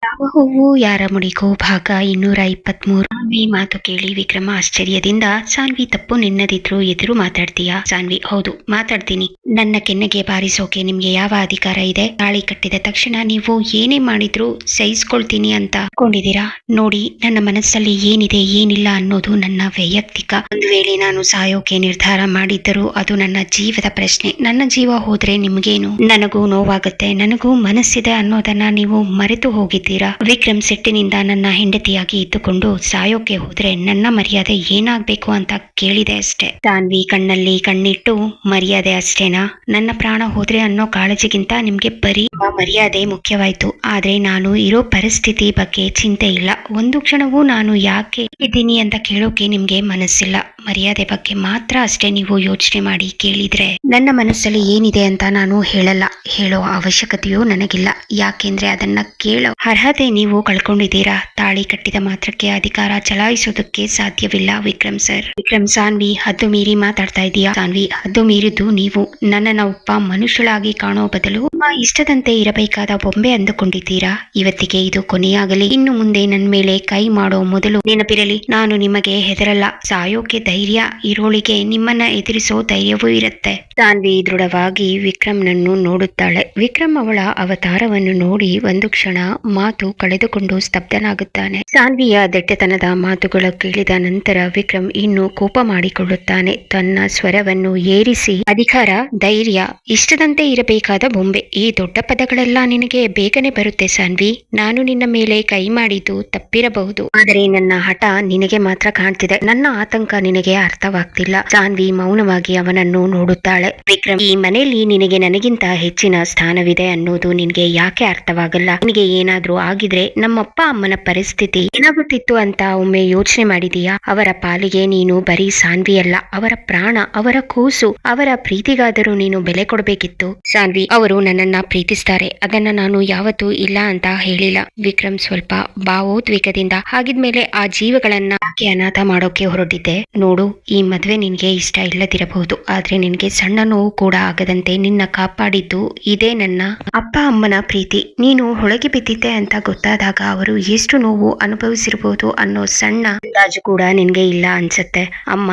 ಯಾವ ಹೂವು ಯಾರ ಮುಡಿಗೂ ಭಾಗ 223. ಸಾನ್ವಿ ಮಾತು ಕೇಳಿ ವಿಕ್ರಮ ಆಶ್ಚರ್ಯದಿಂದ, ಸಾನ್ವಿ ತಪ್ಪು ನಿನ್ನದಿದ್ರು ಎದುರು ಮಾತಾಡ್ತೀಯಾ? ಸಾನ್ವಿ: ಹೌದು, ಮಾತಾಡ್ತೀನಿ. ನನ್ನ ಕೆನ್ನೆಗೆ ಬಾರಿಸೋಕೆ ನಿಮ್ಗೆ ಯಾವ ಅಧಿಕಾರ ಇದೆ? ತಾಳಿ ಕಟ್ಟಿದ ತಕ್ಷಣ ನೀವು ಏನೇ ಮಾಡಿದ್ರು ಸಹಿಸ್ಕೊಳ್ತೀನಿ ಅಂತ ಅನ್ಕೊಂಡಿದೀರಾ? ನೋಡಿ, ನನ್ನ ಮನಸ್ಸಲ್ಲಿ ಏನಿದೆ ಏನಿಲ್ಲ ಅನ್ನೋದು ನನ್ನ ವೈಯಕ್ತಿಕ. ಒಂದು ವೇಳೆ ನಾನು ಸಾಯೋಕೆ ನಿರ್ಧಾರ ಮಾಡಿದ್ದರೂ ಅದು ನನ್ನ ಜೀವದ ಪ್ರಶ್ನೆ. ನನ್ನ ಜೀವ ಹೋದ್ರೆ ನಿಮ್ಗೇನು? ನನಗೂ ನೋವಾಗುತ್ತೆ, ನನಗೂ ಮನಸ್ಸಿದೆ ಅನ್ನೋದನ್ನ ನೀವು ಮರೆತು ಹೋಗಿದ್ದೀರಾ. ವಿಕ್ರಮ್ ಸಿಟ್ಟಿನಿಂದ, ನನ್ನ ಹೆಂಡತಿಯಾಗಿ ಇದ್ದುಕೊಂಡು ಸಾಯೋಕೆ ಹೋದ್ರೆ ನನ್ನ ಮರ್ಯಾದೆ ಏನಾಗ್ಬೇಕು ಅಂತ ಕೇಳಿದೆ ಅಷ್ಟೇ. ಸಾನ್ವಿ ಕಣ್ಣಲ್ಲಿ ಕಣ್ಣಿಟ್ಟು, ಮರ್ಯಾದೆ ಅಷ್ಟೇನಾ? ನನ್ನ ಪ್ರಾಣ ಹೋದ್ರೆ ಅನ್ನೋ ಕಾಳಜಿಗಿಂತ ನಿಮ್ಗೆ ಬರೀ ಮರ್ಯಾದೆ ಮುಖ್ಯವಾಯ್ತು. ಆದ್ರೆ ನಾನು ಇರೋ ಪರಿಸ್ಥಿತಿ ಬಗ್ಗೆ ಚಿಂತೆ ಇಲ್ಲ. ಒಂದು ಕ್ಷಣವೂ ನಾನು ಯಾಕೆ ಇದ್ದೀನಿ ಅಂತ ಕೇಳೋಕೆ ನಿಮ್ಗೆ ಮನಸ್ಸಿಲ್ಲ. ಮರ್ಯಾದೆ ಬಗ್ಗೆ ಮಾತ್ರ ಅಷ್ಟೇ ನೀವು ಯೋಚನೆ ಮಾಡಿ. ಕೇಳಿದ್ರೆ ನನ್ನ ಮನಸ್ಸಲ್ಲಿ ಏನಿದೆ ಅಂತ ನಾನು ಹೇಳಲ್ಲ, ಹೇಳೋ ಅವಶ್ಯಕತೆಯೂ ನನಗಿಲ್ಲ. ಯಾಕೆಂದ್ರೆ ಅದನ್ನ ಕೇಳೋ ಅರ್ಹತೆ ನೀವು ಕಳ್ಕೊಂಡಿದ್ದೀರಾ. ತಾಳಿ ಕಟ್ಟಿದ ಮಾತ್ರಕ್ಕೆ ಅಧಿಕಾರ ಚಲಾಯಿಸೋದಕ್ಕೆ ಸಾಧ್ಯವಿಲ್ಲ ವಿಕ್ರಮ್ ಸರ್. ವಿಕ್ರಮ್: ಸಾನ್ವಿ, ಹದ್ದು ಮೀರಿ ಮಾತಾಡ್ತಾ ಇದೀಯಾ? ಸಾನ್ವಿ: ಹದ್ದು ಮೀರಿದ್ದು ನೀವು. ನನ್ನನ್ನ ಒಬ್ಬ ಮನುಷ್ಯಳಾಗಿ ಕಾಣೋ ಬದಲು ನಿಮ್ಮ ಇಷ್ಟದಂತೆ ಇರಬೇಕಾದ ಬೊಂಬೆ ಅಂದುಕೊಂಡಿದ್ದೀರಾ. ಇವತ್ತಿಗೆ ಇದು ಕೊನೆಯಾಗಲಿ. ಇನ್ನು ಮುಂದೆ ನನ್ನ ಮೇಲೆ ಕೈ ಮಾಡೋ ಮೊದಲು ನೆನಪಿರಲಿ, ನಾನು ನಿಮಗೆ ಹೆದರಲ್ಲ. ಸಾಯೋಕೆ ಧೈರ್ಯ ಇರೋಳಿಗೆ ನಿಮ್ಮನ್ನ ಎದುರಿಸೋ ಧೈರ್ಯವೂ ಇರುತ್ತೆ. ಸಾನ್ವಿ ದೃಢವಾಗಿ ವಿಕ್ರಮ್ನನ್ನು ನೋಡುತ್ತಾಳೆ. ವಿಕ್ರಮ್ ಅವಳ ಅವತಾರವನ್ನು ನೋಡಿ ಒಂದು ಕ್ಷಣ ಮಾತು ಕಳೆದುಕೊಂಡು ಸ್ತಬ್ಧನಾಗುತ್ತಾನೆ. ಸಾನ್ವಿಯ ದಟ್ಟತನದ ಮಾತುಗಳು ಕೇಳಿದ ನಂತರ ವಿಕ್ರಮ್ ಇನ್ನೂ ಕೋಪ ಮಾಡಿಕೊಳ್ಳುತ್ತಾನೆ. ತನ್ನ ಸ್ವರವನ್ನು ಏರಿಸಿ, ಅಧಿಕಾರ, ಧೈರ್ಯ, ಇಷ್ಟದಂತೆ ಇರಬೇಕಾದ ಬೊಂಬೆ, ಈ ದೊಡ್ಡ ಪದಗಳೆಲ್ಲ ನಿನಗೆ ಬೇಗನೆ ಬರುತ್ತೆ ಸಾನ್ವಿ. ನಾನು ನಿನ್ನ ಮೇಲೆ ಕೈ ಮಾಡಿದ್ದು ತಪ್ಪಿರಬಹುದು, ಆದರೆ ನನ್ನ ಹಠ ನಿನಗೆ ಮಾತ್ರ ಕಾಣ್ತಿದೆ. ನನ್ನ ಆತಂಕ ನಿನಗೆ ಅರ್ಥವಾಗ್ತಿಲ್ಲ. ಸಾನ್ವಿ ಮೌನವಾಗಿ ಅವನನ್ನು ನೋಡುತ್ತಾಳೆ. ವಿಕ್ರಮ್: ಈ ಮನೆಯಲ್ಲಿ ನಿನಗೆ ನನಗಿಂತ ಹೆಚ್ಚಿನ ಸ್ಥಾನವಿದೆ ಅನ್ನೋದು ನಿನಗೆ ಯಾಕೆ ಅರ್ಥವಾಗಲ್ಲ? ನಿನಗೆ ಏನಾದ್ರೂ ಆಗಿದ್ರೆ ನಮ್ಮಪ್ಪ ಅಮ್ಮನ ಪರಿಸ್ಥಿತಿ ಏನಾಗುತ್ತಿತ್ತು ಅಂತ ಒಮ್ಮೆ ಯೋಚನೆ ಮಾಡಿದೀಯಾ? ಅವರ ಪಾಲಿಗೆ ನೀನು ಬರೀ ಸಾನ್ವಿ ಅಲ್ಲ, ಅವರ ಪ್ರಾಣ, ಅವರ ಕೂಸು, ಅವರ ಪ್ರೀತಿಗಾದರೂ ನೀನು ಬೆಲೆ ಕೊಡಬೇಕಿತ್ತು. ಸಾನ್ವಿ, ಅವರು ನನ್ನನ್ನ ಪ್ರೀತಿಸ್ತಾರೆ, ಅದನ್ನ ನಾನು ಯಾವತ್ತೂ ಇಲ್ಲ ಅಂತ ಹೇಳಿಲ್ಲ. ವಿಕ್ರಮ್ ಸ್ವಲ್ಪ ಭಾವೋದ್ವೇಗದಿಂದ: ಹಾಗಿದ್ಮೇಲೆ ಆ ಜೀವಗಳನ್ನ ಯಾಕೆ ಅನಾಥ ಮಾಡೋಕೆ ಹೊರಟಿದ್ದೆ? ನೋಡು, ಈ ಮದ್ವೆ ನಿನ್ಗೆ ಇಷ್ಟ ಇಲ್ಲದಿರಬಹುದು, ಆದ್ರೆ ನಿನ್ಗೆ ಸಣ್ಣ ನೋವು ಕೂಡ ಆಗದಂತೆ ನಿನ್ನ ಕಾಪಾಡಿದ್ದು ಇದೇ ನನ್ನ ಅಪ್ಪ ಅಮ್ಮನ ಪ್ರೀತಿ. ನೀನು ಹೊಳಗೆ ಬಿದ್ದಿದ್ದೆ ಅಂತ ಗೊತ್ತಾದಾಗ ಅವರು ಎಷ್ಟು ನೋವು ಅನುಭವಿಸಿರಬಹುದು ಅನ್ನೋ ಸಣ್ಣ ಅಂದಾಜು ಕೂಡ ನಿನ್ಗೆ ಇಲ್ಲ ಅನ್ಸುತ್ತೆ. ಅಮ್ಮ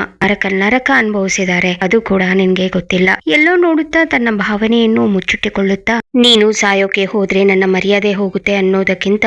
ನರಕ ಅನುಭವಿಸಿದ್ದಾರೆ, ಅದು ಕೂಡ ನಿನ್ಗೆ ಗೊತ್ತಿಲ್ಲ. ಎಲ್ಲೋ ನೋಡುತ್ತಾ ತನ್ನ ಭಾವನೆಯನ್ನು ಮುಚ್ಚಿಟ್ಟುಕೊಳ್ಳುತ್ತಾ, ನೀನು ಸಾಯೋಕೆ ಹೋದ್ರೆ ನನ್ನ ಮರ್ಯಾದೆ ಹೋಗುತ್ತೆ ಅನ್ನೋದಕ್ಕಿಂತ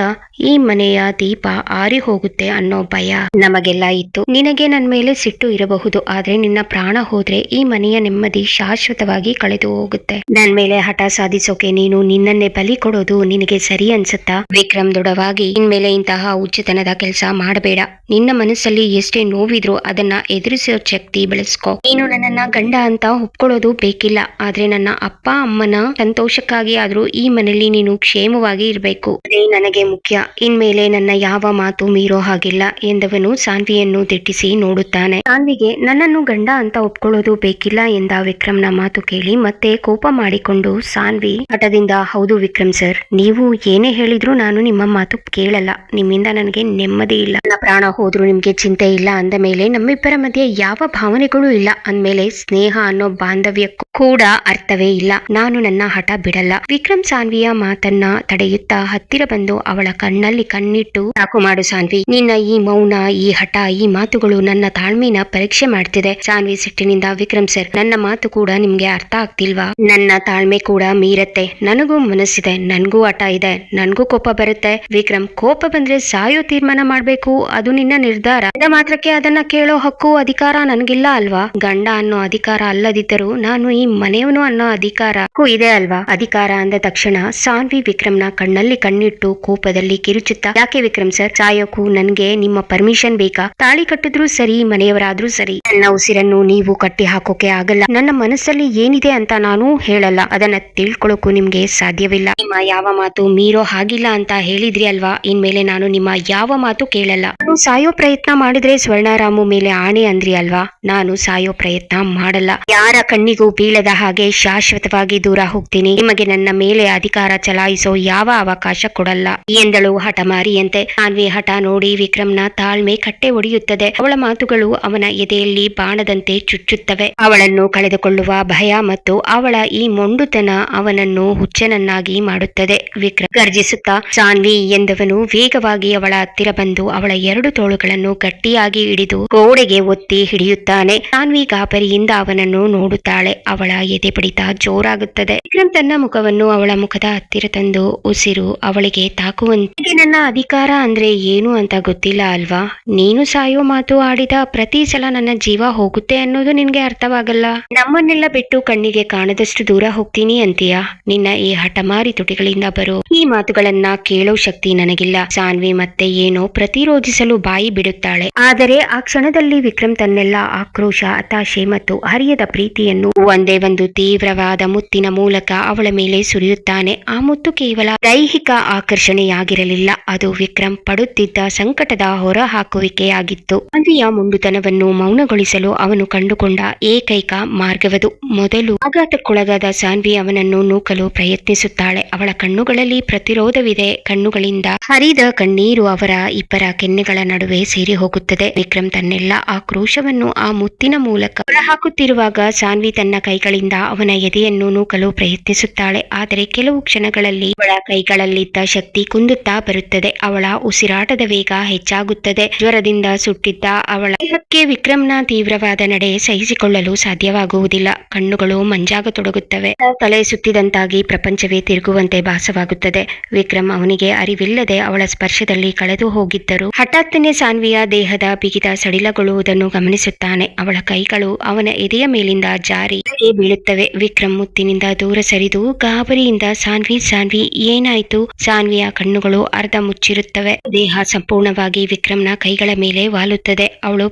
ಈ ಮನೆಯ ದೀಪ ಆರಿ ಹೋಗುತ್ತೆ ಅನ್ನೋ ಭಯ ನಮಗೆಲ್ಲ ಇತ್ತು. ನಿನಗೆ ನನ್ನ ಮೇಲೆ ಸಿಟ್ಟು ಇರಬಹುದು, ಆದ್ರೆ ನಿನ್ನ ಪ್ರಾಣ ಹೋದ್ರೆ ಈ ಮನೆಯ ನೆಮ್ಮದಿ ಶಾಶ್ವತವಾಗಿ ಕಳೆದು ಹೋಗುತ್ತೆ. ನನ್ ಮೇಲೆ ಹಠ ಸಾಧಿಸೋಕೆ ನೀನು ನಿನ್ನನ್ನೇ ಬಲಿ ಕೊಡೋದು ನಿನಗೆ ಸರಿ ಅನ್ಸುತ್ತಾ? ವಿಕ್ರಮ್ ದೃಢವಾಗಿ: ಇನ್ಮೇಲೆ ಇಂತಹ ಉಚ್ಚತನದ ಕೆಲಸ ಮಾಡಬೇಡ. ನಿನ್ನ ಮನಸ್ಸಲ್ಲಿ ಎಷ್ಟೇ ನೋವಿದ್ರು ಅದನ್ನ ಎದುರಿಸೋ ಶಕ್ತಿ ಬೆಳೆಸ್ಕೊ. ನೀನು ನನ್ನನ್ನ ಗಂಡ ಅಂತ ಒಪ್ಕೊಳ್ಳೋದು ಬೇಕಿಲ್ಲ, ಆದ್ರೆ ನನ್ನ ಅಪ್ಪ ಅಮ್ಮನ ಸಂತೋಷಕ್ಕಾಗಿ ಆದ್ರೂ ಈ ಮನೆಯಲ್ಲಿ ನೀನು ಕ್ಷೇಮವಾಗಿ ಇರಬೇಕು, ಅದೇ ನನಗೆ ಮುಖ್ಯ. ಇನ್ಮೇಲೆ ನನ್ನ ಯಾವ ಮಾತು ಮೀರೋ ಹಾಗಿಲ್ಲ ಎಂದವನು ಸಾನ್ವಿಯನ್ನು ದಿಟ್ಟಿಸಿ ನೋಡುತ್ತಾನೆ. ಸಾನ್ವಿಗೆ ನನ್ನನ್ನು ಗಂಡ ಅಂತ ಒಪ್ಕೊಳ್ಳೋದು ಬೇಕಿಲ್ಲ ಎಂದ ವಿಕ್ರಮ್ನ ಮಾತು ಕೇಳಿ ಮತ್ತೆ ಕೋಪ ಮಾಡಿಕೊಂಡು ಸಾನ್ವಿ ಹಠದಿಂದ: ಹೌದು ವಿಕ್ರಮ್ ಸರ್, ನೀವು ಏನೇ ಹೇಳಿದ್ರು ನಾನು ನಿಮ್ಮ ಮಾತು ಕೇಳಲ್ಲ. ನಿಮ್ಮಿಂದ ನನಗೆ ನೆಮ್ಮದಿ ಇಲ್ಲ. ನನ್ನ ಪ್ರಾಣ ಹೋದ್ರು ನಿಮ್ಗೆ ಚಿಂತೆ ಇಲ್ಲ ಅಂದ ಮೇಲೆ ನಮ್ಮಿಬ್ಬರ ಮಧ್ಯೆ ಯಾವ ಭಾವನೆಗಳು ಇಲ್ಲ ಅಂದ್ಮೇಲೆ ಸ್ನೇಹ ಅನ್ನೋ ಬಾಂಧವ್ಯಕ್ಕೂ ಕೂಡ ಅರ್ಥವೇ ಇಲ್ಲ. ನಾನು ನನ್ನ ಹಠ ಬಿಡಲ್ಲ. ವಿಕ್ರಮ್ ಸಾನ್ವಿಯ ಮಾತನ್ನ ತಡೆಯುತ್ತಾ ಹತ್ತಿರ ಬಂದು ಅವಳ ಕಣ್ಣಲ್ಲಿ ಕಣ್ಣಿಟ್ಟು: ಸಾಕು ಮಾಡು ಸಾನ್ವಿ, ನಿನ್ನ ಈ ಮೌನ, ಈ ಹಠ, ಈ ಮಾತುಗಳು ನನ್ನ ತಾಳ್ಮೆನ ಪರೀಕ್ಷೆ ಮಾಡ್ತಿದೆ. ಸಾನ್ವಿ ಸಿಟ್ಟಿನಿಂದ: ವಿಕ್ರಮ್ ಸರ್, ನನ್ನ ಮಾತು ಕೂಡ ನಿಮ್ಗೆ ಅರ್ಥ ಆಗ್ತಿಲ್ವಾ? ನನ್ನ ತಾಳ್ಮೆ ಕೂಡ ಮೀರತ್ತೆ. ನನಗೂ ಮನಸ್ಸಿದೆ, ನನ್ಗೂ ಹಠ ಇದೆ, ನನ್ಗೂ ಕೋಪ ಬರುತ್ತೆ. ವಿಕ್ರಮ್: ಕೋಪ ಬಂದ್ರೆ ಸಾಯೋ ತೀರ್ಮಾನ ಮಾಡ್ಬೇಕು, ಅದು ನಿನ್ನ ನಿರ್ಧಾರ. ಮಾತ್ರಕ್ಕೆ ಅದನ್ನ ಕೇಳೋ ಹಕ್ಕು, ಅಧಿಕಾರ ನನ್ಗಿಲ್ಲ ಅಲ್ವಾ? ಗಂಡ ಅನ್ನೋ ಅಧಿಕಾರ ಅಲ್ಲದಿದ್ದರೂ ನಾನು ಈ ಮನೆಯವನು ಅನ್ನೋ ಅಧಿಕಾರ ಇದೆ ಅಲ್ವಾ? ಅಧಿಕಾರ ಅಂದ ತಕ್ಷಣ ಸಾನ್ವಿ ವಿಕ್ರಮ್ನ ಕಣ್ಣಲ್ಲಿ ಕಣ್ಣಿಟ್ಟು ಕೋಪದಲ್ಲಿ ಕಿರುಚುತ್ತಾ: ಯಾಕೆ ವಿಕ್ರಮ್ ಸರ್, ಸಾಯೋಕು ನನ್ಗೆ ನಿಮ್ಮ ಪರ್ಮಿಷನ್ ಬೇಕಾ? ತಾಳಿ ಕಟ್ಟಿದ್ರು ಸರಿ, ಮನೆಯವರಾದ್ರೂ ಸರಿ, ನನ್ನ ಉಸಿರನ್ನು ನೀವು ಕಟ್ಟಿ ಹಾಕೋಕೆ ಆಗಲ್ಲ. ನನ್ನ ಮನಸ್ಸಲ್ಲಿ ಏನಿದೆ ಅಂತ ನಾನು ಹೇಳಲ್ಲ, ಅದನ್ನ ತಿಳ್ಕೊಳ್ಳೋಕು ನಿಮ್ಗೆ ಸಾಧ್ಯವಿಲ್ಲ. ನಿಮ್ಮ ಯಾವ ಮಾತು ಮೀರೋ ಹಾಗಿಲ್ಲ ಅಂತ ಹೇಳಿದ್ರಿ ಅಲ್ವಾ? ಇನ್ಮೇಲೆ ನಾನು ನಿಮ್ಮ ಯಾವ ಮಾತು ಕೇಳಲ್ಲ. ನಾನು ಸಾಯೋ ಪ್ರಯತ್ನ ಮಾಡಿದ್ರೆ ಸ್ವರ್ಣರಾಮು ಮೇಲೆ ಆಣೆ ಅಂದ್ರಿ ಅಲ್ವಾ? ನಾನು ಸಾಯೋ ಪ್ರಯತ್ನ ಮಾಡಲ್ಲ. ಯಾರ ಕಣ್ಣಿಗೂ ಬೀಳದ ಹಾಗೆ ಶಾಶ್ವತವಾಗಿ ದೂರ ಹೋಗ್ತೀನಿ. ನಿಮಗೆ ನನ್ನ ಮೇಲೆ ಅಧಿಕಾರ ಚಲಾಯಿಸೋ ಯಾವ ಅವಕಾಶ ಕೊಡಲ್ಲ ಎಂದಳು ಹಠಮಾರಿಯಂತೆ. ಸಾನ್ವಿ ಹಠ ನೋಡಿ ವಿಕ್ರಮ್ನ ತಾಳ್ಮೆ ಕಟ್ಟೆ ಒಡೆಯುತ್ತದೆ. ಅವಳ ಮಾತುಗಳು ಅವನ ಎದೆಯಲ್ಲಿ ಬಾಣದಂತೆ ಚುಚ್ಚುತ್ತವೆ. ಅವಳನ್ನು ಕಳೆದುಕೊಳ್ಳುವ ಭಯ ಮತ್ತು ಅವಳ ಈ ಮೊಂಡುತನ ಅವನನ್ನು ಹುಚ್ಚನನ್ನಾಗಿ ಮಾಡುತ್ತದೆ. ವಿಕ್ರಮ್ ಗರ್ಜಿಸುತ್ತಾ ಸಾನ್ವಿ ಎಂದವನು ವೇಗವಾಗಿ ಅವಳ ಹತ್ತಿರ ಬಂದು ಅವಳ 2 ತೋಳುಗಳನ್ನು ಗಟ್ಟಿಯಾಗಿ ಹಿಡಿದು ಗೋಡೆಗೆ ಒತ್ತಿ ಹಿಡಿಯುತ್ತಾನೆ. ಸಾನ್ವಿ ಗಾಬರಿಯಿಂದ ಅವನನ್ನು ನೋಡುತ್ತಾಳೆ. ಅವಳ ಎದೆ ಬಡಿತ ಜೋರಾಗುತ್ತದೆ. ವಿಕ್ರಮ್ ತನ್ನ ಮುಖವನ್ನು ಅವಳ ಮುಖದ ಹತ್ತಿರ ತಂದು ಉಸಿರು ಅವಳಿಗೆ ತಾಕುವಂತೆ, ನನ್ನ ಅಧಿಕಾರ ಅಂದ್ರೆ ಏನು ಅಂತ ಗೊತ್ತಿಲ್ಲ ಅಲ್ವಾ? ನೀನು ಸಾಯೋ ಮಾತು ಆಡಿದ ಪ್ರತಿ ಸಲ ನನ್ನ ಜೀವ ಹೋಗುತ್ತೆ ಅನ್ನೋದು ನಿನ್ಗೆ ಅರ್ಥವಾಗಲ್ಲ. ನಮ್ಮನ್ನೆಲ್ಲ ಬಿಟ್ಟು ಕಣ್ಣಿಗೆ ಕಾಣದಷ್ಟು ದೂರ ಹೋಗ್ತೀನಿ ಅಂತೀಯಾ? ನಿನ್ನ ಈ ಹಠಮಾರಿ ತುಟಿಗಳಿಂದ ಬರೋ ಈ ಮಾತುಗಳನ್ನ ಕೇಳೋ ಶಕ್ತಿ ನನಗಿಲ್ಲ. ಸಾನ್ವಿ ಮತ್ತೆ ಏನೋ ಪ್ರತಿರೋಧಿಸಲು ಬಾಯಿ ಬಿಡುತ್ತಾಳೆ. ಆದರೆ ಆ ಕ್ಷಣದಲ್ಲಿ ವಿಕ್ರಮ್ ತನ್ನೆಲ್ಲ ಆಕ್ರೋಶ, ಹತಾಶೆ ಮತ್ತು ಹರಿಯದ ಪ್ರೀತಿಯನ್ನು ಒಂದೇ ಒಂದು ತೀವ್ರವಾದ ಮುತ್ತಿನ ಮೂಲಕ ಅವಳ ಮೇಲೆ ಸುರಿಯುತ್ತಾನೆ. ಆ ಮುತ್ತು ಕೇವಲ ದೈಹಿಕ ಆಕರ್ಷಣೆಯಾಗಿರಲಿಲ್ಲ, ಅದು ವಿಕ್ರಮ್ ಪಡುತ್ತಿದ್ದ ಸಂಕಟದ ಹೊರ ಹಾಕುವಿಕೆಯಾಗಿತ್ತು. ಸಾನ್ವಿಯ ಮುಂಡುತನವನ್ನು ಮೌನಗೊಳಿಸಲು ಅವನು ಕಂಡುಕೊಂಡ ಏಕೈಕ ಮಾರ್ಗವದು. ಮೊದಲು ಆಘಾತಕ್ಕೊಳಗಾದ ಸಾನ್ವಿ ಅವನನ್ನು ನೂಕಲು ಪ್ರಯತ್ನಿಸುತ್ತಾಳೆ. ಅವಳ ಕಣ್ಣುಗಳಲ್ಲಿ ಪ್ರತಿರೋಧವಿದೆ. ಕಣ್ಣುಗಳಿಂದ ಹರಿದ ಕಣ್ಣೀರು ಅವರ ಇಬ್ಬರ ಕೆನ್ನೆಗಳ ನಡುವೆ ಸೇರಿ ಹೋಗುತ್ತದೆ. ವಿಕ್ರಮ್ ತನ್ನೆಲ್ಲ ಆಕ್ರೋಶವನ್ನು ಆ ಮುತ್ತಿನ ಮೂಲಕ ಹೊರಹಾಕುತ್ತಿರುವಾಗ ಸಾನ್ವಿ ತನ್ನ ಕೈಗಳಿಂದ ಅವನ ಎದೆಯನ್ನು ನೂಕಲು ಪ್ರಯತ್ನಿಸುತ್ತಾಳೆ. ಆದರೆ ಕೆಲವು ಕ್ಷಣಗಳಲ್ಲಿ ಅವಳ ಕೈಗಳಲ್ಲಿದ್ದ ಶಕ್ತಿ ಕುಂದುತ್ತಾ ಬರುತ್ತದೆ. ಅವಳ ಉಸಿರಾಟದ ವೇಗ ಹೆಚ್ಚಾಗುತ್ತದೆ. ಜ್ವರದಿಂದ ಸುಟ್ಟಿದ್ದ ಅವಳ ದೇಹಕ್ಕೆ ವಿಕ್ರಮ್ನ ತೀವ್ರವಾದ ನಡೆ ಸಹಿಸಿಕೊಳ್ಳಲು ಸಾಧ್ಯವಾಗುವುದಿಲ್ಲ. ಕಣ್ಣುಗಳು ಮಂಜಾಗತೊಡಗುತ್ತವೆ. ತಲೆ ಸುತ್ತಿದಂತಾಗಿ ಪ್ರಪಂಚವೇ ತಿರುಗುವಂತೆ ಭಾಸವಾಗುತ್ತದೆ. ವಿಕ್ರಮ್ ಅವನಿಗೆ ಅರಿವಿಲ್ಲದೆ ಅವಳ ಸ್ಪರ್ಶದಲ್ಲಿ ಕಳೆದು ಹೋಗಿದ್ದರು. ಹಠಾತ್ತನೆ ಸಾನ್ವಿಯ ದೇಹದ ಬಿಗಿದ ಸಡಿಲಗೊಳ್ಳುವುದನ್ನು ಗಮನಿಸುತ್ತಾನೆ. ಅವಳ ಕೈಗಳು ಅವನ ಎದೆಯ ಮೇಲಿಂದ ಜಾರಿ ಬೀಳುತ್ತವೆ. ವಿಕ್ರಮ್ ಮುತ್ತಿನಿಂದ ದೂರ ಸರಿದು ಗಾಬರಿಯಿಂದ ಸಾನ್ವಿ ಸಾನ್ವಿ ಏನಾಯ್ತು? ಸಾನ್ವಿಯ ಕಣ್ಣುಗಳು ಅರ್ಧ ಮುಚ್ಚಿರುತ್ತವೆ. ದೇಹ ಸಂಪೂರ್ಣವಾಗಿ ವಿಕ್ರಮ್ನ ಕೈಗಳ ಮೇಲೆ ವಾಲುತ್ತದೆ. ಅವಳು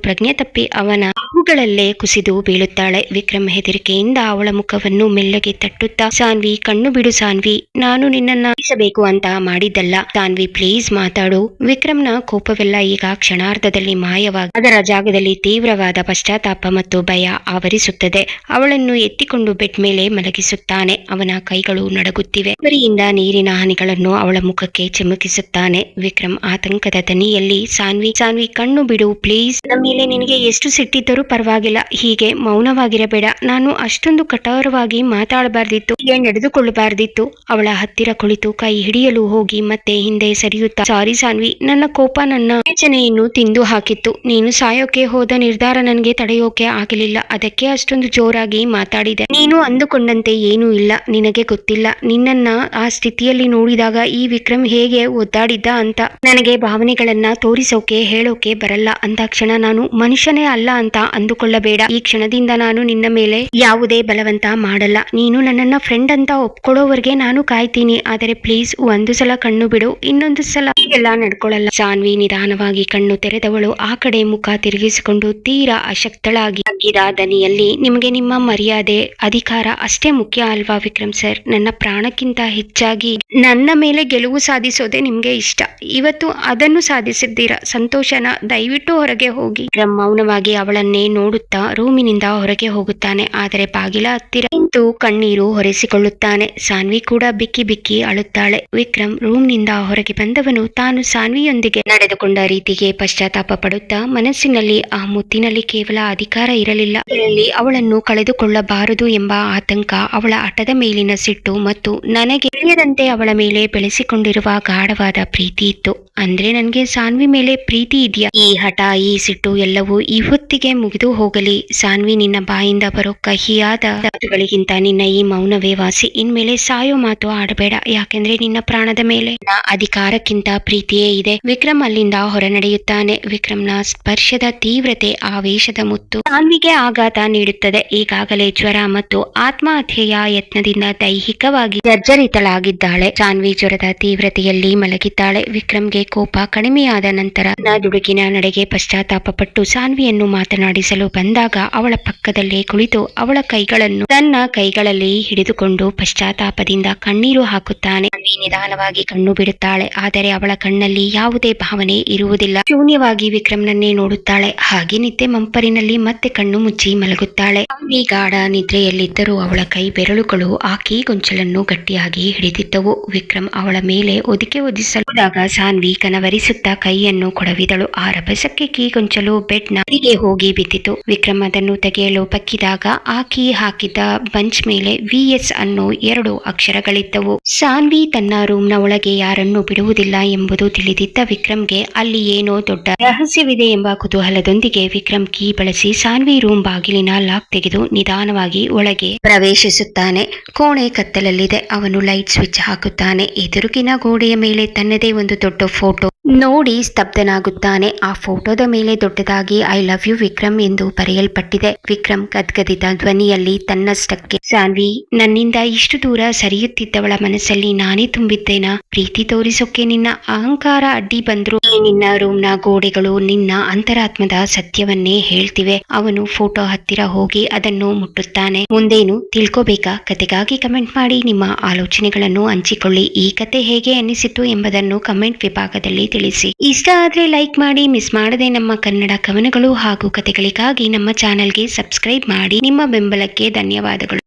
ಪ್ರಜ್ಞೆ ತಪ್ಪಿ ಅವನ ಬಾಹುಗಳಲ್ಲೇ ಕುಸಿದು ಬೀಳುತ್ತಾಳೆ. ವಿಕ್ರಮ್ ಹೆದರಿಕೆಯಿಂದ ಅವಳ ಮುಖವನ್ನು ಮೆಲ್ಲಗೆ ತಟ್ಟುತ್ತಾ, ಸಾನ್ವಿ ಕಣ್ಣು ಬಿಡು ಸಾನ್ವಿ, ನಾನು ನಿನ್ನನ್ನ ಬೇಕು ಅಂತ ಮಾಡಿದ್ದಲ್ಲ. ಸಾನ್ವಿ ಪ್ಲೀಸ್ ಮಾತಾಡು. ವಿಕ್ರಮ್ನ ಕೋಪವೆಲ್ಲ ಈಗ ಕ್ಷಣಾರ್ಧದಲ್ಲಿ ಮಾಯವಾಗಿ ಅದರ ಜಾಗದಲ್ಲಿ ತೀವ್ರವಾದ ಪಶ್ಚಾತ್ತಾಪ ಮತ್ತು ಭಯ ಆವರಿಸುತ್ತದೆ. ಅವಳನ್ನು ಎತ್ತಿಕೊಂಡು ಬೆಡ್ ಮೇಲೆ ಮಲಗಿಸುತ್ತಾನೆ. ಅವನ ಕೈಗಳು ನಡುಗುತ್ತಿವೆ. ಬರಿಯಿಂದ ನೀರಿನ ಹನಿಗಳನ್ನು ಅವಳ ಮುಖಕ್ಕೆ ಚಿಮುಕಿಸುತ್ತಾನೆ. ವಿಕ್ರಮ್ ಆತಂಕದ ದನಿಯಲ್ಲಿ, ಸಾನ್ವಿ ಸಾನ್ವಿ ಕಣ್ಣು ಬಿಡು ಪ್ಲೀಸ್. ನನ್ನ ಮೇಲೆ ನಿನಗೆ ಎಷ್ಟು ಸಿಟ್ಟಿದ್ದರೂ ಪರವಾಗಿಲ್ಲ, ಹೀಗೆ ಮೌನವಾಗಿರಬೇಡ. ನಾನು ಅಷ್ಟೊಂದು ಕಠೋರವಾಗಿ ಮಾತಾಡಬಾರ್ದಿತ್ತು, ಹೀಗೆ ನಡೆದುಕೊಳ್ಳಬಾರ್ದಿತ್ತು. ಅವಳ ಹತ್ತಿರ ಕುಳಿತು ಕೈ ಹಿಡಿಯಲು ಹೋಗಿ ಮತ್ತೆ ಹಿಂದೆ ಸರಿಯುತ್ತಾ, ಸಾರಿ ಸಾನ್ವಿ, ನನ್ನ ಕೋಪ ನನ್ನ ಯೋಚನೆಯನ್ನು ತಿಂದು ಹಾಕಿತ್ತು. ನೀನು ಸಾಯೋಕೆ ಹೋದ ನಿರ್ಧಾರ ನನಗೆ ತಡೆಯೋಕೆ ಆಗಲಿಲ್ಲ, ಅದಕ್ಕೆ ಅಷ್ಟೊಂದು ಜೋರಾಗಿ ಮಾತಾಡಿದೆ. ನೀನು ಅಂದುಕೊಂಡಂತೆ ಏನೂ ಇಲ್ಲ. ನಿನಗೆ ಗೊತ್ತಿಲ್ಲ, ನಿನ್ನನ್ನ ಆ ಸ್ಥಿತಿಯಲ್ಲಿ ನೋಡಿದಾಗ ಈ ವಿಕ್ರಮ್ ಹೇಗೆ ಒದ್ದಾಡಿದ್ದ ಅಂತ. ನನಗೆ ಭಾವನೆಗಳನ್ನ ತೋರಿಸೋಕೆ ಹೇಳೋಕೆ ಬರಲ್ಲ. ಅಂದಾಕ್ಷಣ ನಾನು ಮನುಷ್ಯನೇ ಅಲ್ಲ ಅಂತ ಅಂದುಕೊಳ್ಳಬೇಡ. ಈ ಕ್ಷಣದಿಂದ ನಾನು ನಿನ್ನ ಮೇಲೆ ಯಾವುದೇ ಬಲವಂತ ಮಾಡಲ್ಲ. ನೀನು ನನ್ನನ್ನ ಫ್ರೆಂಡ್ ಅಂತ ಒಪ್ಕೊಳ್ಳೋವರೆಗೆ ನಾನು ಕಾಯ್ತೀನಿ. ಆದರೆ ಪ್ಲೀಸ್ ಒಂದು ಸಲ ಕಣ್ಣು ಬಿಡು, ಇನ್ನೊಂದು ಸಲ ಹೀಗೆಲ್ಲ ನಡ್ಕೊಳ್ಳಲ್ಲ. ಸಾನ್ವಿ ನಿಧಾನವಾಗಿ ಕಣ್ಣು ತೆರೆದವಳು ಆ ಕಡೆ ಮುಖ ತಿರುಗಿಸಿಕೊಂಡು ತೀರಾ ಅಶಕ್ತಳಾಗಿ ತಗ್ಗಿದ ದನಿಯಲ್ಲಿ, ನಿಮಗೆ ನಿಮ್ಮ ಮರ್ಯಾದೆ, ಅಧಿಕಾರ ಅಷ್ಟೇ ಮುಖ್ಯ ಅಲ್ವಾ ವಿಕ್ರಮ್ ಸರ್? ನನ್ನ ಪ್ರಾಣಕ್ಕಿಂತ ಹೆಚ್ಚಾಗಿ ನನ್ನ ಮೇಲೆ ಗೆಲುವು ಸಾಧಿಸೋದೇ ನಿಮ್ಗೆ ಇಷ್ಟ. ಇವತ್ತು ಅದನ್ನು ಸಾಧಿಸಿದ್ದೀರಾ, ಸಂತೋಷನ. ದಯವಿಟ್ಟು ಹೊರಗೆ ಹೋಗಿ. ವಿಕ್ರಮ್ ಮೌನವಾಗಿ ಅವಳನ್ನೇ ನೋಡುತ್ತಾ ರೂಮಿನಿಂದ ಹೊರಗೆ ಹೋಗುತ್ತಾನೆ. ಆದರೆ ಬಾಗಿಲ ಹತ್ತಿರ ನಿಂತು ಕಣ್ಣೀರು ಹೊರೆಸಿಕೊಳ್ಳುತ್ತಾನೆ. ಸಾನ್ವಿ ಕೂಡ ಬಿಕ್ಕಿ ಬಿಕ್ಕಿ ಅಳುತ್ತಾಳೆ. ವಿಕ್ರಮ್ ರೂಮ್ನಿಂದ ಹೊರಗೆ ಬಂದವನು ತಾನು ಸಾನ್ವಿಯೊಂದಿಗೆ ನಡೆದುಕೊಂಡ ರೀತಿಗೆ ಪಶ್ಚಾತ್ತಾಪ ಪಡುತ್ತಾ, ಮನಸ್ಸಿನಲ್ಲಿ ಆ ಮುತ್ತಿನಲ್ಲಿ ಕೇವಲ ಅಧಿಕಾರ ಇರಲಿಲ್ಲ, ಅದರಲ್ಲಿ ಅವಳನ್ನು ಕಳೆದುಕೊಳ್ಳಬಾರದು ಎಂಬ ಆತಂಕ, ಅವಳ ಹಠದ ಮೇಲಿನ ಸಿಟ್ಟು ಮತ್ತು ನನಗೆ ತಿಳಿಯದಂತೆ ಅವಳ ಮೇಲೆ ಬೆಳೆಸಿಕೊಂಡಿರುವ ಗಾಢವಾದ ಪ್ರೀತಿ ಇತ್ತು. ಅಂದ್ರೆ ನನ್ಗೆ ಸಾನ್ವಿ ಮೇಲೆ ಪ್ರೀತಿ ಇದೆಯಾ? ಈ ಹಠ, ಈ ಸಿಟ್ಟು ಎಲ್ಲವೂ ಈ ಹೊತ್ತಿಗೆ ಮುಗಿದು ಹೋಗಲಿ. ಸಾನ್ವಿ, ನಿನ್ನ ಬಾಯಿಂದ ಬರೋ ಕಹಿಯಾದ ಮಾತುಗಳಿಗಿಂತ ನಿನ್ನ ಈ ಮೌನವೇ ವಾಸಿ. ಇನ್ಮೇಲೆ ಸಾಯೋ ಮಾತು ಆಡಬೇಡ, ಯಾಕೆಂದ್ರೆ ನಿನ್ನ ಪ್ರಾಣದ ಮೇಲೆ ಅಧಿಕಾರಕ್ಕಿಂತ ಪ್ರೀತಿಯೇ ಇದೆ. ವಿಕ್ರಮ್ ಅಲ್ಲಿಂದ ಹೊರ ನಡೆಯುತ್ತಾನೆ. ವಿಕ್ರಮ್ನ ಸ್ಪರ್ಶದ ತೀವ್ರತೆ, ಆವೇಶದ ಮುತ್ತು ಸಾನ್ವಿಗೆ ಆಘಾತ ನೀಡುತ್ತದೆ. ಈಗಾಗಲೇ ಜ್ವರ ಮತ್ತು ಆತ್ಮಹತ್ಯೆಯ ಯತ್ನದಿಂದ ದೈಹಿಕವಾಗಿ ಜರ್ಜರಿತಳಾಗಿದ್ದಾಳೆ. ಸಾನ್ವಿ ಜ್ವರದ ತೀವ್ರತೆಯಲ್ಲಿ ಮಲಗಿದ್ದಾಳೆ. ವಿಕ್ರಮ್ಗೆ ಕೋಪ ಕಡಿಮೆಯಾದ ನಂತರ ದುಡುಕಿನ ನಡೆಗೆ ಪಶ್ಚಾತ್ತಾಪ ಪಟ್ಟು ಸಾನ್ವಿಯನ್ನು ಮಾತನಾಡಿಸಲು ಬಂದಾಗ ಅವಳ ಪಕ್ಕದಲ್ಲೇ ಕುಳಿತು ಅವಳ ಕೈಗಳನ್ನು ತನ್ನ ಕೈಗಳಲ್ಲಿ ಹಿಡಿದುಕೊಂಡು ಪಶ್ಚಾತ್ತಾಪದಿಂದ ಕಣ್ಣೀರು ಹಾಕುತ್ತಾನೆ. ಸಾನ್ವಿ ನಿಧಾನವಾಗಿ ಕಣ್ಣು ಬಿಡುತ್ತಾಳೆ. ಆದರೆ ಅವಳ ಕಣ್ಣಲ್ಲಿ ಯಾವುದೇ ಭಾವನೆ ಇರುವುದಿಲ್ಲ. ಶೂನ್ಯವಾಗಿ ವಿಕ್ರಮ್ನನ್ನೇ ನೋಡುತ್ತಾಳೆ. ಹಾಗೆ ನಿದ್ದೆ ಮಂಪರಿನಲ್ಲಿ ಮತ್ತೆ ಕಣ್ಣು ಮುಚ್ಚಿ ಮಲಗುತ್ತಾಳೆ. ಸಾನ್ವಿ ಗಾಢ ನಿದ್ರೆಯಲ್ಲಿದ್ದರೂ ಅವಳ ಕೈ ಬೆರಳುಗಳು ಆ ಕೀಗೊಂಚಲನ್ನು ಗಟ್ಟಿಯಾಗಿ ಹಿಡಿದಿದ್ದವು. ವಿಕ್ರಮ್ ಅವಳ ಮೇಲೆ ಒದಿಸಲಾಗ ಸಾನ್ವಿ ಕನವರಿಸುತ್ತಾ ಕೈಯನ್ನು ಕೊಡವಿದಳು. ಆ ರಭಸಕ್ಕೆ ಕೀಗೊಂಚಲು ಬೆಡ್ ನ ಹೋಗಿ ಬಿದ್ದಿತು. ವಿಕ್ರಮ್ ಅದನ್ನು ತೆಗೆಯಲು ಬಗ್ಗಿದಾಗ ಆ ಕೀ ಹಾಕಿದ್ದ ಬಂಚ್ ಮೇಲೆ VS ಅನ್ನೋ 2 ಅಕ್ಷರಗಳಿದ್ದವು. ಸಾನ್ವಿ ತನ್ನ ರೂಮ್ನ ಒಳಗೆ ಯಾರನ್ನು ಬಿಡುವುದಿಲ್ಲ ಎಂಬುದು ತಿಳಿದಿದ್ದ ವಿಕ್ರಮ್ಗೆ ಅಲ್ಲಿ ಏನೋ ದೊಡ್ಡ ರಹಸ್ಯವಿದೆ ಎಂಬ ಕುತೂಹಲದೊಂದಿಗೆ ವಿಕ್ರಮ್ ಕೀ ಬಳಸಿ ಸಾನ್ವಿ ರೂಮ್ ಬಾಗಿಲಿನ ಲಾಕ್ ತೆಗೆದು ನಿಧಾನವಾಗಿ ಒಳಗೆ ಪ್ರವೇಶಿಸುತ್ತಾನೆ. ಕೋಣೆ ಕತ್ತಲಲ್ಲಿದೆ. ಅವನು ಲೈಟ್ ಸ್ವಿಚ್ ಹಾಕುತ್ತಾನೆ. ಎದುರುಗಿನ ಗೋಡೆಯ ಮೇಲೆ ತನ್ನದೇ ಒಂದು ದೊಡ್ಡ ಫೋಟೋ ನೋಡಿ ಸ್ತಬ್ಧನಾಗುತ್ತಾನೆ. ಆ ಫೋಟೋದ ಮೇಲೆ ದೊಡ್ಡದಾಗಿ ಐ ಲವ್ ಯು ವಿಕ್ರಮ್ ಎಂದು ಬರೆಯಲ್ಪಟ್ಟಿದೆ. ವಿಕ್ರಮ್ ಗದ್ಗದಿತ ಧ್ವನಿಯಲ್ಲಿ ತನ್ನಷ್ಟಕ್ಕೆ, ಸಾನ್ವಿ, ನನ್ನಿಂದ ಇಷ್ಟು ದೂರ ಸರಿಯುತ್ತಿದ್ದವಳ ಮನಸ್ಸಲ್ಲಿ ನಾನೇ ತುಂಬಿದ್ದೇನಾ? ಪ್ರೀತಿ ತೋರಿಸೋಕೆ ನಿನ್ನ ಅಹಂಕಾರ ಅಡ್ಡಿ ಬಂದ್ರು ನಿನ್ನ ರೂಮ್ನ ಗೋಡೆಗಳು ನಿನ್ನ ಅಂತರಾತ್ಮದ ಸತ್ಯವನ್ನೇ ಹೇಳ್ತಿವೆ. ಅವನು ಫೋಟೋ ಹತ್ತಿರ ಹೋಗಿ ಅದನ್ನು ಮುಟ್ಟುತ್ತಾನೆ. ಮುಂದೇನು ತಿಳ್ಕೋಬೇಕಾ? ಕತೆಗಾಗಿ ಕಮೆಂಟ್ ಮಾಡಿ ನಿಮ್ಮ ಆಲೋಚನೆಗಳನ್ನು ಹಂಚಿಕೊಳ್ಳಿ. ಈ ಕತೆ ಹೇಗೆ ಅನ್ನಿಸಿತು ಎಂಬುದನ್ನು ಕಮೆಂಟ್ ವಿಭಾಗದಲ್ಲಿ ತಿಳಿಸಿ. ಇಷ್ಟ ಆದ್ರೆ ಲೈಕ್ ಮಾಡಿ. ಮಿಸ್ ಮಾಡದೆ ನಮ್ಮ ಕನ್ನಡ ಕವನಗಳು ಹಾಗೂ ಕತೆಗಳಿಗಾಗಿ ನಮ್ಮ ಚಾನೆಲ್ಗೆ ಸಬ್ಸ್ಕ್ರೈಬ್ ಮಾಡಿ. ನಿಮ್ಮ ಬೆಂಬಲಕ್ಕೆ ಧನ್ಯವಾದಗಳು.